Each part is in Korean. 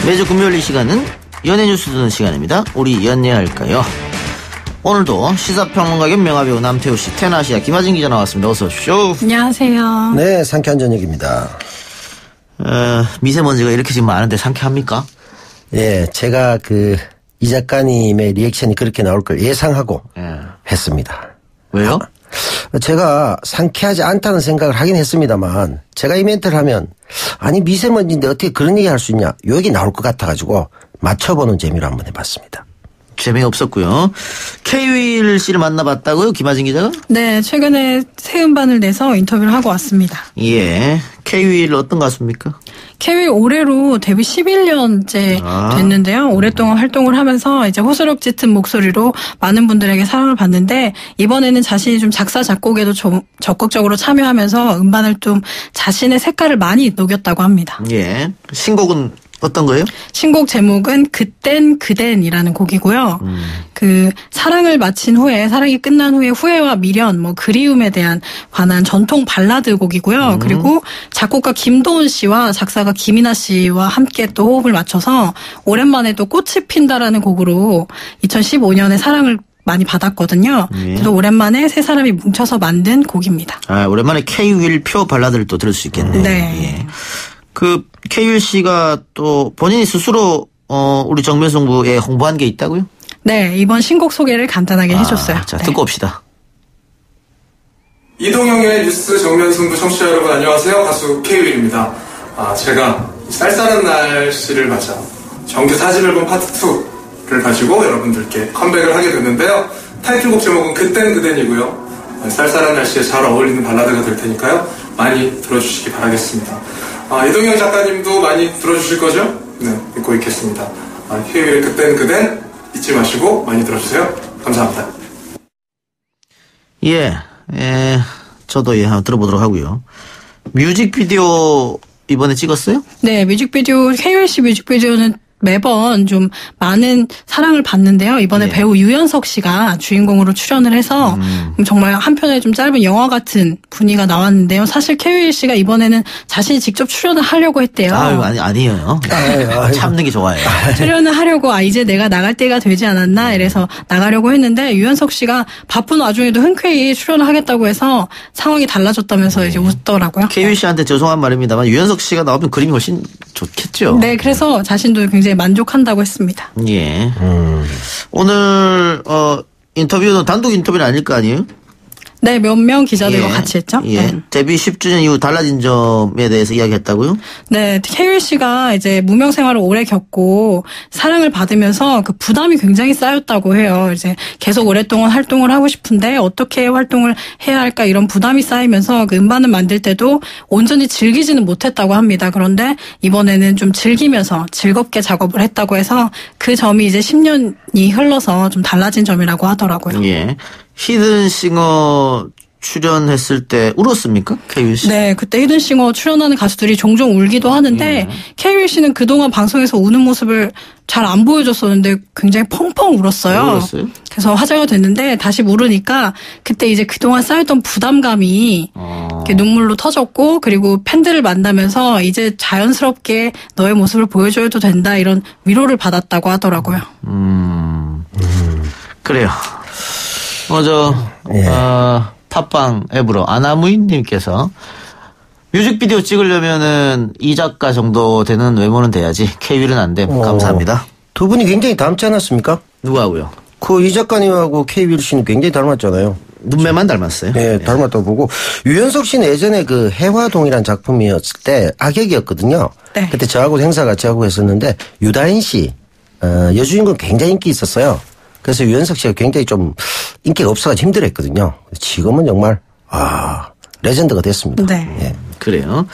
매주 금요일 이 시간은 연예 뉴스 듣는 시간입니다. 우리 연예할까요? 오늘도 시사평론가 겸 명화배우 남태우 씨, 테나시아 김하진 기자 나왔습니다. 어서 오십시오. 안녕하세요. 네, 상쾌한 저녁입니다. 미세먼지가 이렇게 지금 많은데 상쾌합니까? 예, 제가 이 작가님의 리액션이 그렇게 나올 걸 예상하고 했습니다. 왜요? 제가 상쾌하지 않다는 생각을 하긴 했습니다만 제가 이 멘트를 하면 아니 미세먼지인데 어떻게 그런 얘기 할 수 있냐 요 얘기 나올 것 같아가지고 맞춰보는 재미로 한번 해봤습니다. 재미없었고요. K-윌 씨를 만나봤다고요? 김하진 기자가? 네, 최근에 새 음반을 내서 인터뷰를 하고 왔습니다. 예. K-윌 어떤 가수입니까? K-윌 올해로 데뷔 11년째 됐는데요. 오랫동안 활동을 하면서 이제 호소력 짙은 목소리로 많은 분들에게 사랑을 받는데 이번에는 자신이 좀 작사 작곡에도 좀 적극적으로 참여하면서 음반을 좀 자신의 색깔을 많이 녹였다고 합니다. 예. 신곡은 어떤 거예요? 신곡 제목은 그땐 그댄이라는 곡이고요. 사랑을 마친 후에, 사랑이 끝난 후에 후회와 미련, 그리움에 대한 관한 전통 발라드 곡이고요. 그리고 작곡가 김도훈 씨와 작사가 김이나 씨와 함께 또 호흡을 맞춰서 오랜만에 또 꽃이 핀다라는 곡으로 2015년에 사랑을 많이 받았거든요. 그래서 오랜만에 세 사람이 뭉쳐서 만든 곡입니다. 오랜만에 K-윌 표 발라드를 또 들을 수 있겠네요. 네. 예. K-윌 씨가 또 본인이 스스로 우리 정면승부에 홍보한 게 있다고요? 네, 이번 신곡 소개를 간단하게 해줬어요. 자, 듣고 옵시다. 이동형의 뉴스 정면승부 청취자 여러분 안녕하세요. 가수 K-윌입니다. 제가 쌀쌀한 날씨를 맞아 정규 4집 앨범 파트 2를 가지고 여러분들께 컴백을 하게 됐는데요. 타이틀곡 제목은 그땐 그댄이고요. 쌀쌀한 날씨에 잘 어울리는 발라드가 될 테니까요. 많이 들어주시기 바라겠습니다. 이동형 작가님도 많이 들어주실 거죠? 네, 믿고 있겠습니다. K-윌의 그땐 그댄 잊지 마시고 많이 들어주세요. 감사합니다. 저도 한번 들어보도록 하고요. 뮤직비디오 이번에 찍었어요? 네, K-윌 씨 뮤직비디오는 매번 좀 많은 사랑을 받는데요. 이번에 배우 유연석 씨가 주인공으로 출연을 해서 정말 한편에 좀 짧은 영화 같은 분위기가 나왔는데요. 사실 K-윌 씨가 이번에는 자신이 직접 출연을 하려고 했대요. 아니에요. 참는 게 좋아요. 출연을 하려고 이제 내가 나갈 때가 되지 않았나 이래서 나가려고 했는데 유연석 씨가 바쁜 와중에도 흔쾌히 출연을 하겠다고 해서 상황이 달라졌다면서 이제 웃더라고요. K-윌 씨한테 죄송한 말입니다만 유연석 씨가 나오면 그림이 훨씬 좋겠죠. 네, 그래서 자신도 굉장히 만족한다고 했습니다. 예. 오늘 인터뷰는 단독 인터뷰는 아닐 거 아니에요? 네, 몇 명 기자들과 같이 했죠. 예. 네. 데뷔 10주년 이후 달라진 점에 대해서 이야기했다고요? 네, K-윌 씨가 이제 무명 생활을 오래 겪고 사랑을 받으면서 그 부담이 굉장히 쌓였다고 해요. 이제 계속 오랫동안 활동을 하고 싶은데 어떻게 활동을 해야 할까 이런 부담이 쌓이면서 그 음반을 만들 때도 온전히 즐기지는 못했다고 합니다. 그런데 이번에는 좀 즐기면서 즐겁게 작업을 했다고 해서 그 점이 이제 10년이 흘러서 좀 달라진 점이라고 하더라고요. 예. 히든싱어 출연했을 때 울었습니까? K-윌 씨? 네, 그때 히든싱어 출연하는 가수들이 종종 울기도 하는데 K-윌 씨는 그동안 방송에서 우는 모습을 잘 안 보여줬었는데 굉장히 펑펑 울었어요. 울었어요? 그래서 화제가 됐는데 다시 물으니까 그때 이제 그동안 쌓였던 부담감이 이렇게 눈물로 터졌고 그리고 팬들을 만나면서 이제 자연스럽게 너의 모습을 보여줘도 된다 이런 위로를 받았다고 하더라고요. 그래요. 팟빵 앱으로 아나무인님께서 뮤직비디오 찍으려면은 이 작가 정도 되는 외모는 돼야지 K-윌은 안 돼. 감사합니다. 두 분이 굉장히 닮지 않았습니까? 누구하고요? 이 작가님하고 K-윌 씨는 굉장히 닮았잖아요. 눈매만 닮았어요. 네, 닮았다고 보고 유연석 씨는 예전에 해화동이라는 작품이었을 때 악역이었거든요. 네. 그때 저하고 행사 같이 하고 했었는데 유다인 씨 여주인공 굉장히 인기 있었어요. 그래서 유연석 씨가 굉장히 좀 인기가 없어가지고 힘들어했거든요. 지금은 정말 레전드가 됐습니다. 네. 예. 그래요.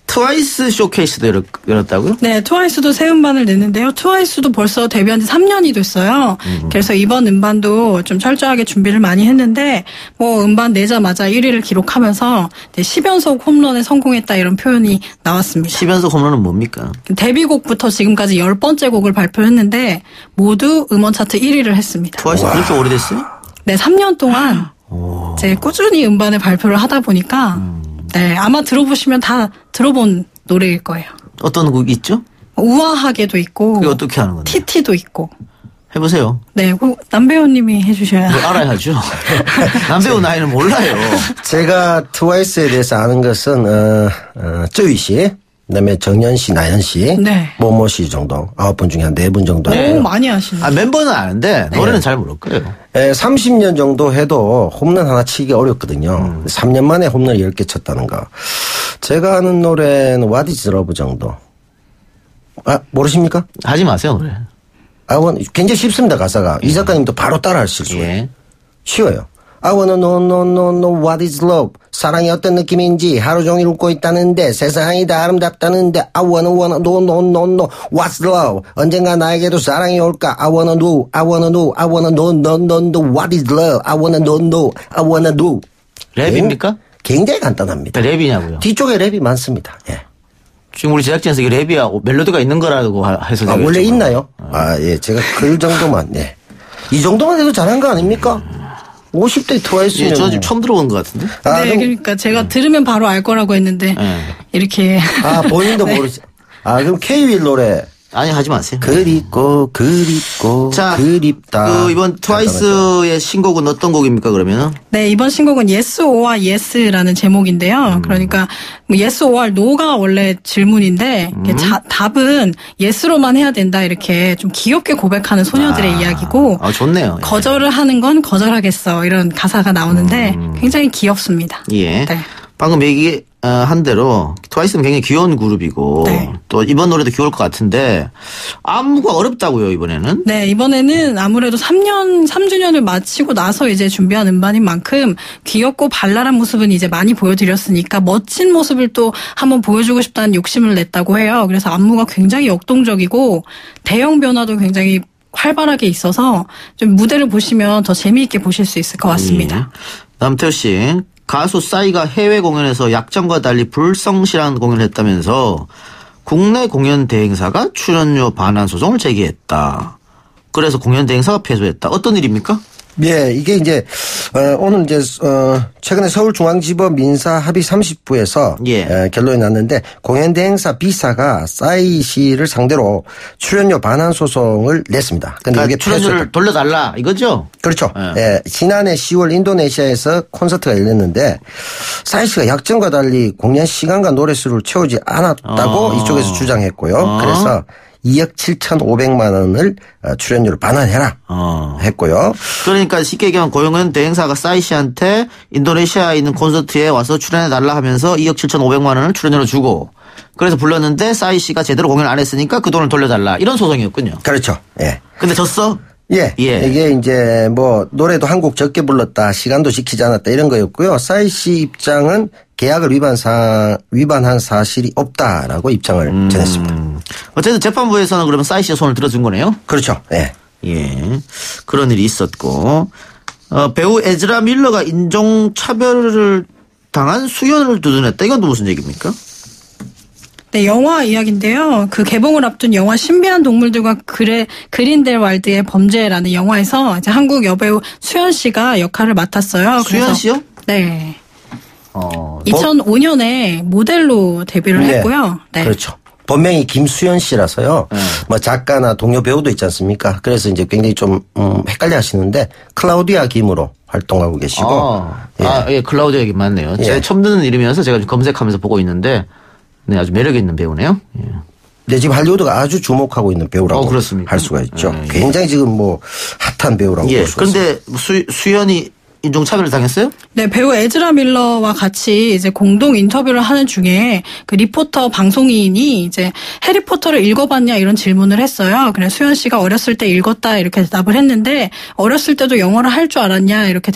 트와이스 쇼케이스도 열었다고요? 네, 트와이스도 새 음반을 냈는데요. 트와이스도 벌써 데뷔한 지 3년이 됐어요. 그래서 이번 음반도 좀 철저하게 준비를 많이 했는데 음반 내자마자 1위를 기록하면서 10연속 홈런에 성공했다 이런 표현이 나왔습니다. 10연속 홈런은 뭡니까? 데뷔곡부터 지금까지 10번째 곡을 발표했는데 모두 음원 차트 1위를 했습니다. 트와이스 그렇게 오래됐어요? 네, 3년 동안 이제 꾸준히 음반을 발표를 하다 보니까 네, 아마 들어보시면 다 들어본 노래일 거예요. 어떤 곡이 있죠? 우아하게도 있고. 그게 어떻게 하는 건데? TT도 있고. 해보세요. 네, 남배우님이 해주셔야. 알아야죠. 남배우 나이는 몰라요. 제가 트와이스에 대해서 아는 것은 쯔위 씨, 그다음에 정연 씨, 나연 씨, 네. 모모 씨 정도 9분 중에 한 4분 정도. 오, 많이 하시네. 멤버는 아는데 노래는 잘 모를 거예요. 30년 정도 해도 홈런 하나 치기 어렵거든요. 3년 만에 홈런 10개 쳤다는 거. 제가 아는 노래는 What is Love 정도. 모르십니까? 하지 마세요 노래. 굉장히 쉽습니다, 가사가. 이 작가님도 바로 따라 하실 수 있어요. 쉬워요. I wanna know what is love. 사랑이 어떤 느낌인지 하루 종일 웃고 있다는데 세상이 다 아름답다는데 I wanna know what's love. 언젠가 나에게도 사랑이 올까. I wanna know what is love. I wanna know. 랩입니까? 굉장히 간단합니다. 랩이냐고요? 뒤쪽에 랩이 많습니다. 예. 지금 우리 제작진에서 이게 랩이야 멜로디가 있는 거라고 해서 원래 있나요? 예. 제가 글 정도만, 예. 이 정도만 해도 잘한 거 아닙니까? 50대 트와이스면. 예, 저는 지금 처음 들어본 것 같은데? 네, 그러니까 제가 들으면 바로 알 거라고 했는데, 이렇게. 본인도 모르지. 그럼 K-윌 노래. 아니, 하지 마세요. 그립고, 자, 그립다. 이번 트와이스의 신곡은 어떤 곡입니까, 그러면은? 네, 이번 신곡은 Yes or Yes라는 제목인데요. 그러니까, Yes or No가 원래 질문인데, 답은 Yes로만 해야 된다, 이렇게 좀 귀엽게 고백하는 소녀들의 이야기고, 좋네요. 거절을 하는 건 거절하겠어, 이런 가사가 나오는데, 굉장히 귀엽습니다. 예. 네. 방금 얘기한 대로 트와이스는 굉장히 귀여운 그룹이고 네. 또 이번 노래도 귀여울 것 같은데 안무가 어렵다고요 이번에는? 네, 이번에는 아무래도 3주년을 마치고 나서 이제 준비한 음반인 만큼 귀엽고 발랄한 모습은 이제 많이 보여드렸으니까 멋진 모습을 또 한번 보여주고 싶다는 욕심을 냈다고 해요. 그래서 안무가 굉장히 역동적이고 대형 변화도 굉장히 활발하게 있어서 좀 무대를 보시면 더 재미있게 보실 수 있을 것 같습니다. 남태호 씨. 가수 싸이가 해외 공연에서 약점과 달리 불성실한 공연을 했다면서 국내 공연 대행사가 출연료 반환 소송을 제기했다. 그래서 공연 대행사가 패소했다. 어떤 일입니까? 예, 이게 이제 오늘 이제 최근에 서울중앙지법 민사합의 30부에서 결론이 났는데 공연 대행사 B사가 싸이 씨를 상대로 출연료 반환 소송을 냈습니다. 근데 이게 출연료를 돌려달라 이거죠? 그렇죠. 예, 지난해 10월 인도네시아에서 콘서트가 열렸는데 싸이 씨가 약점과 달리 공연 시간과 노래수를 채우지 않았다고 이쪽에서 주장했고요. 그래서 2억 7,500만 원을 출연료를 반환해라 했고요. 그러니까 쉽게 얘기하면 공연 대행사가 싸이 씨한테 인도네시아에 있는 콘서트에 와서 출연해달라 하면서 2억 7,500만 원을 출연료로 주고 그래서 불렀는데 싸이 씨가 제대로 공연을 안 했으니까 그 돈을 돌려달라 이런 소송이었군요. 그렇죠. 예. 근데 졌어? 예. 이게 이제 뭐 노래도 한 곡 적게 불렀다, 시간도 지키지 않았다 이런 거였고요. 싸이 씨 입장은 계약을 위반한 사실이 없다라고 입장을 전했습니다. 어쨌든 재판부에서는 그러면 싸이 씨의 손을 들어준 거네요? 그렇죠. 예. 예. 그런 일이 있었고 배우 에즈라 밀러가 인종차별을 당한 수연을 두둔했다. 이건 또 무슨 얘기입니까? 네, 영화 이야기인데요. 그 개봉을 앞둔 영화 신비한 동물들과 그린델왈드의 범죄라는 영화에서 이제 한국 여배우 수연 씨가 역할을 맡았어요. 수연 씨요? 네. 2005년에 모델로 데뷔를 했고요. 네. 그렇죠. 본명이 김수연 씨라서요. 뭐 작가나 동료 배우도 있지 않습니까? 그래서 이제 굉장히 좀 헷갈려 하시는데 클라우디아 김으로 활동하고 계시고. 예, 클라우디아 김 맞네요. 제가 처음 듣는 이름이어서 제가 좀 검색하면서 보고 있는데 네, 아주 매력 있는 배우네요. 예. 네, 지금 할리우드가 아주 주목하고 있는 배우라고 할 수가 있죠. 굉장히 지금 뭐 핫한 배우라고 볼 수가 있습니다. 그런데 수연이 인종차별을 당했어요? 네, 배우 에즈라 밀러와 같이 이제 공동 인터뷰를 하는 중에 그 리포터 방송인이 이제 해리포터를 읽어봤냐 이런 질문을 했어요. 그래서 수연 씨가 어렸을 때 읽었다 이렇게 대답을 했는데 어렸을 때도 영어를 할 줄 알았냐 이렇게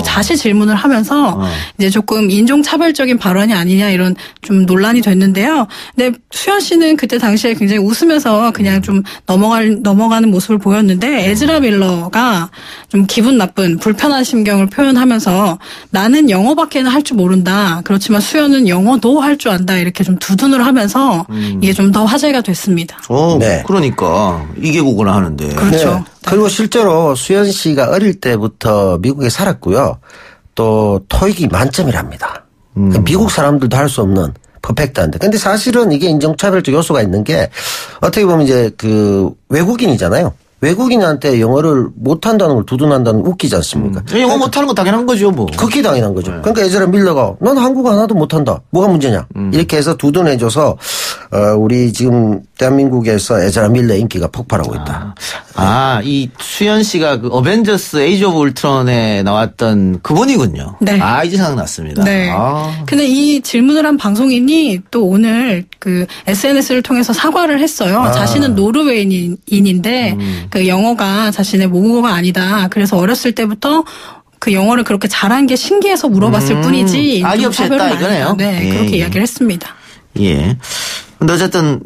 다시 질문을 하면서 이제 조금 인종차별적인 발언이 아니냐 이런 좀 논란이 됐는데요. 근데 수연 씨는 그때 당시에 굉장히 웃으면서 그냥 좀 넘어가는 모습을 보였는데 에즈라 밀러가 좀 기분 나쁜 불편한 심경을 표현하면서 나는 영어밖에는 할 줄 모른다. 그렇지만 수연은 영어도 할 줄 안다. 이렇게 좀 두둔을 하면서 이게 좀 더 화제가 됐습니다. 네. 그러니까 이개국어나 하는데. 그렇죠. 네. 그리고 실제로 수연 씨가 어릴 때부터 미국에 살았고요. 또 토익이 만점이랍니다. 미국 사람들도 할 수 없는 퍼펙트한데. 근데 사실은 이게 인종차별적 요소가 있는 게 어떻게 보면 이제 그 외국인이잖아요. 외국인한테 영어를 못한다는 걸 두둔한다는 웃기지 않습니까? 영어 못하는 건 당연한 거죠, 뭐. 극히 당연한 거죠. 그러니까 에즈라 밀러가 넌 한국어 하나도 못한다. 뭐가 문제냐. 이렇게 해서 두둔해줘서 우리 지금 대한민국에서 에즈라 밀러의 인기가 폭발하고 있다. 이 수현 씨가 그 어벤져스 에이지 오브 울트론에 나왔던 그분이군요. 네. 이제 생각났습니다. 네. 근데 이 질문을 한 방송인이 또 오늘 그 SNS를 통해서 사과를 했어요. 자신은 노르웨이인인데 그 영어가 자신의 모국어가 아니다. 그래서 어렸을 때부터 그 영어를 그렇게 잘한 게 신기해서 물어봤을 뿐이지. 악의 없이 했다 이거네요. 네, 예. 그렇게 이야기를 했습니다. 예. 근데 어쨌든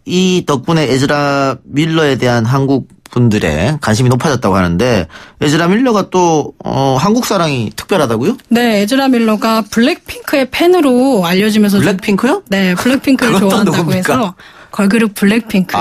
이 덕분에 에즈라 밀러에 대한 한국 분들의 관심이 높아졌다고 하는데 에즈라 밀러가 또 한국 사랑이 특별하다고요? 네, 에즈라 밀러가 블랙핑크의 팬으로 알려지면서 블랙핑크요? 네, 블랙핑크를 그건 또 좋아한다고 누굽니까? 해서 걸그룹 블랙핑크.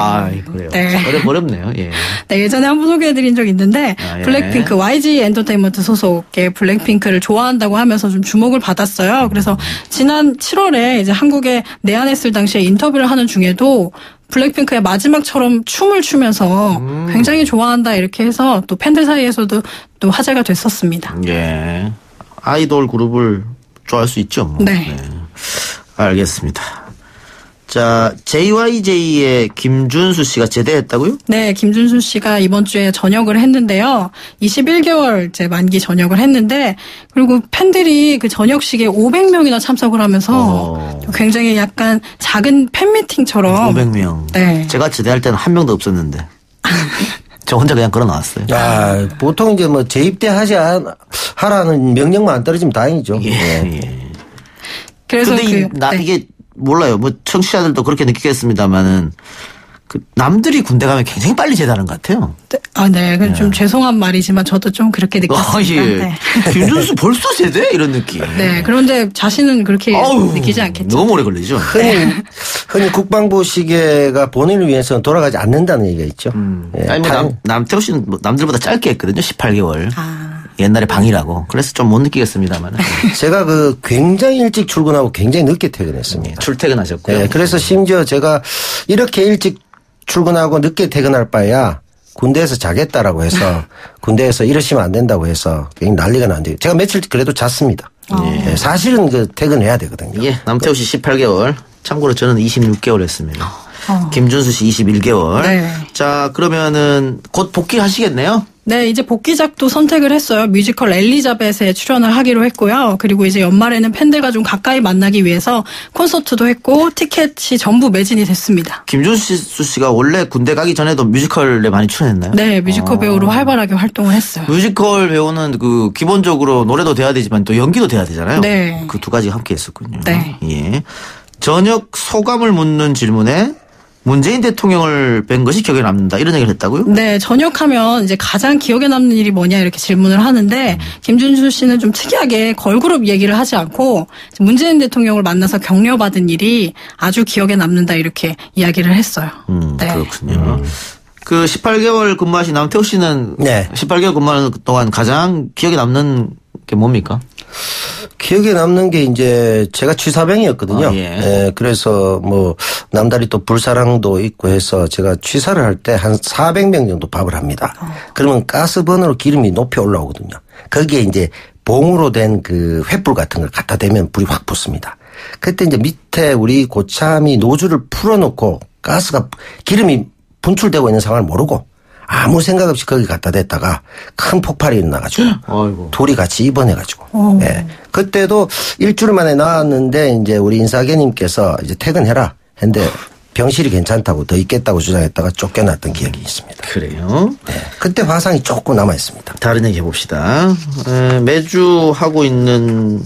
그래요. 네. 어렵네요. 예. 네, 예전에 한번 소개해드린 적 있는데 예. 블랙핑크 YG 엔터테인먼트 소속의 블랙핑크를 좋아한다고 하면서 좀 주목을 받았어요. 그래서 지난 7월에 이제 한국에 내한했을 당시에 인터뷰를 하는 중에도 블랙핑크의 마지막처럼 춤을 추면서 굉장히 좋아한다 이렇게 해서 또 팬들 사이에서도 또 화제가 됐었습니다. 예. 아이돌 그룹을 좋아할 수 있죠. 뭐. 네. 알겠습니다. 자, JYJ의 김준수 씨가 제대했다고요? 네, 김준수 씨가 이번 주에 전역을 했는데요. 21개월 이제 만기 전역을 했는데 그리고 팬들이 그 전역식에 500명이나 참석을 하면서 굉장히 약간 작은 팬미팅처럼 500명. 네. 제가 제대할 때는 한 명도 없었는데. 저 혼자 그냥 걸어 나왔어요. 보통 이제 뭐 재입대하지 하라는 명령만 안 떨어지면 다행이죠. 예. 그래서 근데 이게 몰라요. 뭐 청취자들도 그렇게 느끼겠습니다만은 그 남들이 군대 가면 굉장히 빨리 제대하는 것 같아요. 네. 좀 죄송한 말이지만 저도 좀 그렇게 느꼈습니다. 예. 네. 김준수 벌써 제대? 이런 느낌. 네. 그런데 자신은 그렇게 느끼지 않겠죠. 너무 오래 걸리죠. 흔히 국방부 시계가 본인을 위해서는 돌아가지 않는다는 얘기가 있죠. 예. 아니 뭐 남태호 씨는 뭐 남들보다 짧게 했거든요. 18개월. 옛날에 방이라고. 그래서 좀 못 느끼겠습니다만. 제가 그 굉장히 일찍 출근하고 굉장히 늦게 퇴근했습니다. 출퇴근하셨고요. 네, 그래서 심지어 제가 이렇게 일찍 출근하고 늦게 퇴근할 바에야 군대에서 자겠다라고 해서 군대에서 이러시면 안 된다고 해서 굉장히 난리가 났는데 제가 며칠 그래도 잤습니다. 네, 사실은 그 퇴근해야 되거든요. 예, 남태호 씨 18개월. 참고로 저는 26개월 했습니다. 김준수 씨 21개월. 네. 자, 그러면은 곧 복귀하시겠네요? 네, 이제 복귀작도 선택을 했어요. 뮤지컬 엘리자벳에 출연을 하기로 했고요. 그리고 이제 연말에는 팬들과 좀 가까이 만나기 위해서 콘서트도 했고 티켓이 전부 매진이 됐습니다. 김준수 씨가 원래 군대 가기 전에도 뮤지컬에 많이 출연했나요? 네, 뮤지컬 배우로 활발하게 활동을 했어요. 뮤지컬 배우는 그 기본적으로 노래도 돼야 되지만 또 연기도 돼야 되잖아요. 네. 그 두 가지 함께 했었군요. 네. 예. 저녁 소감을 묻는 질문에 문재인 대통령을 뵌 것이 기억에 남는다. 이런 얘기를 했다고요? 네, 전역하면 이제 가장 기억에 남는 일이 뭐냐 이렇게 질문을 하는데 김준수 씨는 좀 특이하게 걸그룹 얘기를 하지 않고 문재인 대통령을 만나서 격려받은 일이 아주 기억에 남는다 이렇게 이야기를 했어요. 네. 그렇군요. 그 18개월 근무하신 남태호 씨는 네. 18개월 근무하는 동안 가장 기억에 남는 게 뭡니까? 기억에 남는 게 이제 제가 취사병이었거든요. 예. 그래서 뭐 남다리 또 불사랑도 있고 해서 제가 취사를 할 때 한 400명 정도 밥을 합니다. 그러면 가스버너로 기름이 높이 올라오거든요. 거기에 이제 봉으로 된 그 횃불 같은 걸 갖다 대면 불이 확 붙습니다. 그때 이제 밑에 우리 고참이 노즐을 풀어놓고 기름이 분출되고 있는 상황을 모르고 아무 생각 없이 거기 갖다 댔다가 큰 폭발이 일어나가지고 아이고. 둘이 같이 입원해가지고 예. 그때도 일주일 만에 나왔는데 이제 우리 인사계님께서 이제 퇴근해라 했는데 병실이 괜찮다고 더 있겠다고 주장했다가 쫓겨났던 기억이 있습니다. 그래요? 네. 그때 화상이 조금 남아 있습니다. 다른 얘기 해봅시다. 매주 하고 있는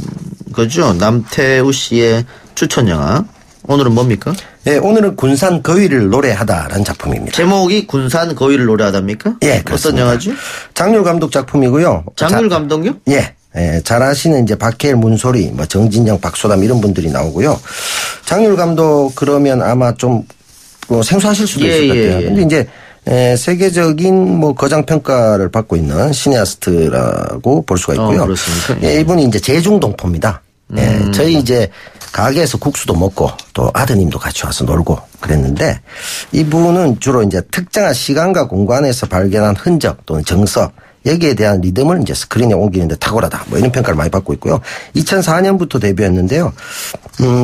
거죠. 남태우 씨의 추천 영화. 오늘은 뭡니까? 네, 오늘은 군산 거위를 노래하다라는 작품입니다. 제목이 군산 거위를 노래하답니까? 예, 어떤 그렇습니다. 영화죠? 장률 감독 작품이고요. 장률 감독요? 예. 잘 아시는 이제 박해일, 문소리, 뭐 정진영, 박소담 이런 분들이 나오고요. 장률 감독 그러면 아마 좀 생소하실 수도 있을 것 같아요. 근데 이제 세계적인 뭐 거장 평가를 받고 있는 시네아스트라고 볼 수가 있고요. 그렇습니까? 예, 이분이 이제 제중동포입니다. 저희 이제 가게에서 국수도 먹고 또 아드님도 같이 와서 놀고 그랬는데 이분은 주로 이제 특정한 시간과 공간에서 발견한 흔적 또는 정서 여기에 대한 리듬을 이제 스크린에 옮기는데 탁월하다. 뭐 이런 평가를 많이 받고 있고요. 2004년부터 데뷔했는데요.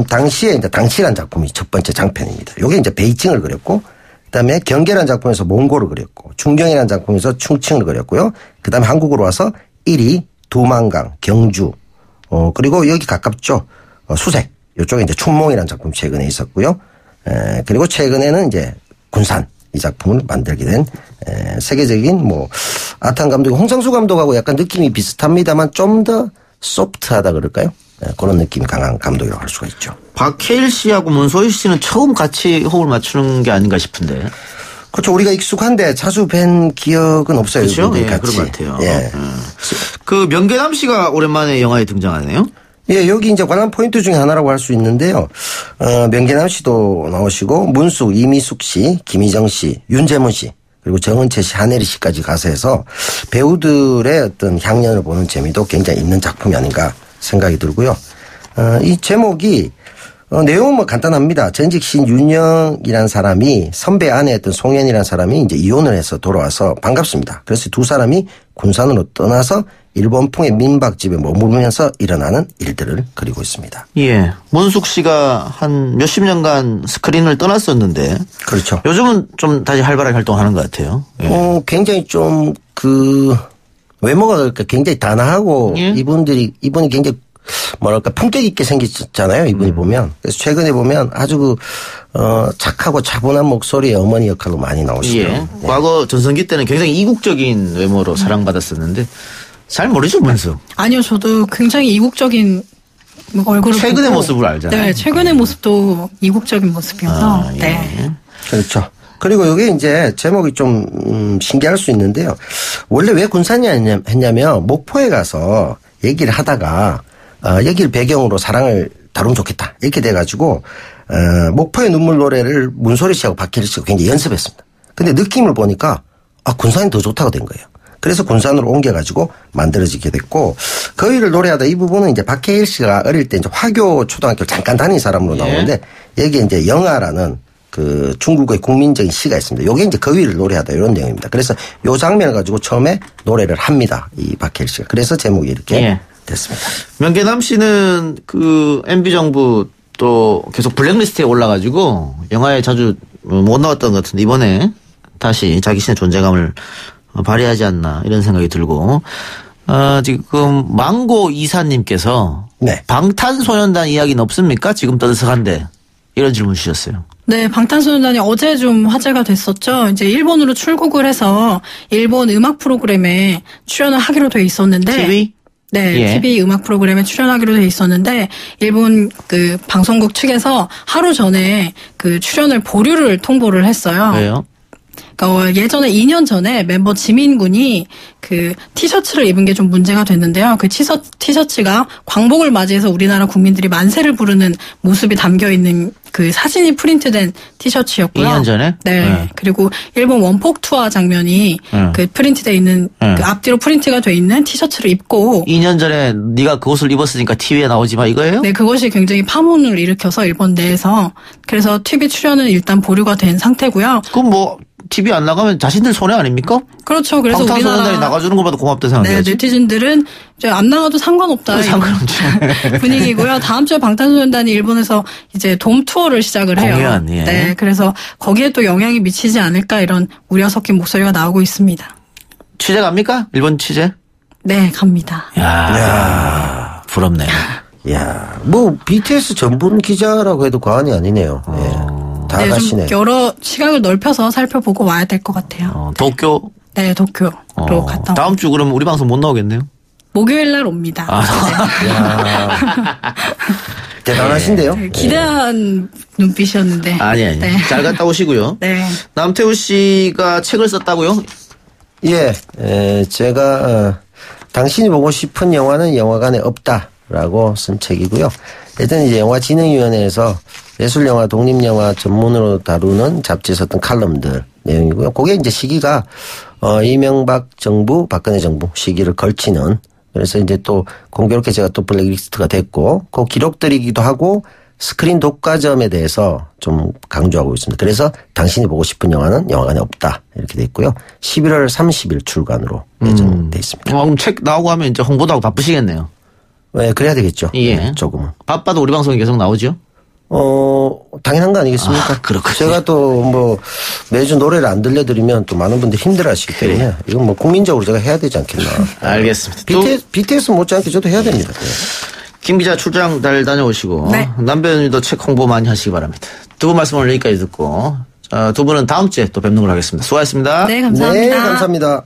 당시에 이제 당시란 작품이 첫 번째 장편입니다. 요게 이제 베이징을 그렸고 그다음에 경계란 작품에서 몽골을 그렸고 중경이라는 작품에서 충칭을 그렸고요. 그다음에 한국으로 와서 1위 두만강, 경주 그리고 여기 가깝죠. 수색. 이쪽에 이제 춘몽이라는 작품 최근에 있었고요. 그리고 최근에는 이제 군산 이 작품을 만들게 된 세계적인 뭐 아탄 감독, 홍상수 감독하고 약간 느낌이 비슷합니다만 좀 더 소프트하다 그럴까요? 그런 느낌이 강한 감독이라고 할 수가 있죠. 박해일 씨하고 문소희 씨는 처음 같이 호흡을 맞추는 게 아닌가 싶은데. 그렇죠. 우리가 익숙한데 자주 뵌 기억은 없어요. 그렇죠. 예, 같이. 그런 것 같아요. 예. 그 명계남 씨가 오랜만에 영화에 등장하네요. 예, 여기 이제 관람 포인트 중에 하나라고 할 수 있는데요. 명계남 씨도 나오시고 문숙, 이미숙 씨, 김희정 씨, 윤재문 씨, 그리고 정은채 씨, 한혜리 씨까지 가서 해서 배우들의 어떤 향연을 보는 재미도 굉장히 있는 작품이 아닌가 생각이 들고요. 이 제목이 내용은 뭐 간단합니다. 전직 신윤영이라는 사람이 선배 아내였던 송현이라는 사람이 이제 이혼을 해서 돌아와서 반갑습니다. 그래서 두 사람이 군산으로 떠나서 일본풍의 민박집에 머무르면서 일어나는 일들을 그리고 있습니다. 예. 문숙 씨가 한 몇십 년간 스크린을 떠났었는데. 그렇죠. 요즘은 좀 다시 활발하게 활동하는 것 같아요. 예. 굉장히 좀 외모가 굉장히 단아하고 예? 이분이 굉장히 뭐랄까 품격 있게 생겼잖아요. 이분이 보면. 그래서 최근에 보면 아주 착하고 차분한 목소리의 어머니 역할로 많이 나오시더라고요. 예. 과거 전성기 때는 굉장히 이국적인 외모로 사랑받았었는데 잘 모르죠, 문숙. 아니요, 저도 굉장히 이국적인 얼굴을 최근의 보고, 모습을 알잖아요. 네, 최근의 모습도 이국적인 모습이어서. 예. 네. 그렇죠. 그리고 이게 이제 제목이 좀 신기할 수 있는데요. 원래 왜 군산이 했냐면 목포에 가서 얘기를 하다가 여기를 배경으로 사랑을 다루면 좋겠다 이렇게 돼가지고 목포의 눈물 노래를 문소리 씨하고 박해일 씨가 굉장히 연습했습니다. 근데 느낌을 보니까 군산이 더 좋다고 된 거예요. 그래서 군산으로 옮겨가지고 만들어지게 됐고 거기를 노래하다 이 부분은 이제 박해일 씨가 어릴 때 이제 화교 초등학교 잠깐 다닌 사람으로 나오는데 여기에 이제 영아라는 그 중국의 국민적인 시가 있습니다. 요게 이제 거위를 노래하다 이런 내용입니다. 그래서 요 장면을 가지고 처음에 노래를 합니다. 이 박해일 씨가. 그래서 제목이 이렇게 됐습니다. 명계남 씨는 그 MB 정부 또 계속 블랙리스트에 올라가지고 영화에 자주 못 나왔던 것 같은데 이번에 다시 자기 신의 존재감을 발휘하지 않나 이런 생각이 들고 지금 망고 이사님께서 네. 방탄소년단 이야기는 없습니까? 지금 떠들썩한데 이런 질문 주셨어요. 네, 방탄소년단이 어제 좀 화제가 됐었죠. 이제 일본으로 출국을 해서 일본 음악 프로그램에 출연을 하기로 돼 있었는데. TV? 네, 예. TV 음악 프로그램에 출연하기로 돼 있었는데 일본 그 방송국 측에서 하루 전에 그 출연을 보류를 통보를 했어요. 왜요? 그러니까 예전에 2년 전에 멤버 지민군이 그 티셔츠를 입은 게 좀 문제가 됐는데요. 그 티셔츠가 광복을 맞이해서 우리나라 국민들이 만세를 부르는 모습이 담겨 있는 그 사진이 프린트된 티셔츠였고요. 2년 전에? 네. 그리고 일본 원폭 투어 장면이 그 프린트돼 있는 그 앞뒤로 프린트가 돼 있는 티셔츠를 입고 2년 전에 네가 그 옷을 입었으니까 TV에 나오지 마 이거예요? 네, 그것이 굉장히 파문을 일으켜서 일본 내에서 그래서 TV 출연은 일단 보류가 된 상태고요. 그럼 뭐 TV 안 나가면 자신들 손해 아닙니까? 그렇죠. 그래서 방탄소년단이 우리나라 나가주는 것보다 고맙다 생각해야지. 네, 네티즌들은 이제 안 나가도 상관없다 이런 분위기고요. 다음 주에 방탄소년단이 일본에서 이제 돔 투어를 시작을 해요. 공연, 예. 네, 그래서 거기에 또 영향이 미치지 않을까 이런 우려 섞인 목소리가 나오고 있습니다. 취재 갑니까? 일본 취재? 네, 갑니다. 야, 부럽네. 야, 뭐 BTS 전문 기자라고 해도 과언이 아니네요. 다 네, 가시네. 좀 여러 시각을 넓혀서 살펴보고 와야 될 것 같아요. 도쿄? 네, 도쿄로 갔다. 다음 주 그러면 우리 방송 못 나오겠네요? 목요일 날 옵니다. 대단하신데요? 네, 기대한 눈빛이었는데. 아니. 네. 잘 갔다 오시고요. 네. 남태우 씨가 책을 썼다고요? 예, 제가 당신이 보고 싶은 영화는 영화관에 없다라고 쓴 책이고요. 예전에 이제 영화진흥위원회에서 예술영화, 독립영화 전문으로 다루는 잡지에 썼던 칼럼들 내용이고요. 그게 이제 시기가 이명박 정부, 박근혜 정부 시기를 걸치는 그래서 이제 또 공교롭게 제가 또 블랙리스트가 됐고 그 기록들이기도 하고 스크린 독과점에 대해서 좀 강조하고 있습니다. 그래서 당신이 보고 싶은 영화는 영화관에 없다 이렇게 돼 있고요. 11월 30일 출간으로 예정돼 있습니다. 그럼 책 나오고 하면 이제 홍보도 하고 바쁘시겠네요. 네, 그래야 되겠죠. 예. 네, 조금은. 바빠도 우리 방송이 계속 나오죠? 당연한 거 아니겠습니까? 아, 그렇군요. 제가 또 뭐 매주 노래를 안 들려드리면 또 많은 분들이 힘들어 하시기 때문에 이건 뭐 국민적으로 제가 해야 되지 않겠나. 알겠습니다. BTS 못지않게 저도 해야 됩니다. 네. 김 기자 출장 잘 다녀오시고 네. 남배우님도 책 홍보 많이 하시기 바랍니다. 두 분 말씀 오늘 여기까지 듣고 두 분은 다음 주에 또 뵙는 걸로 하겠습니다. 수고하셨습니다. 네, 감사합니다. 네, 감사합니다.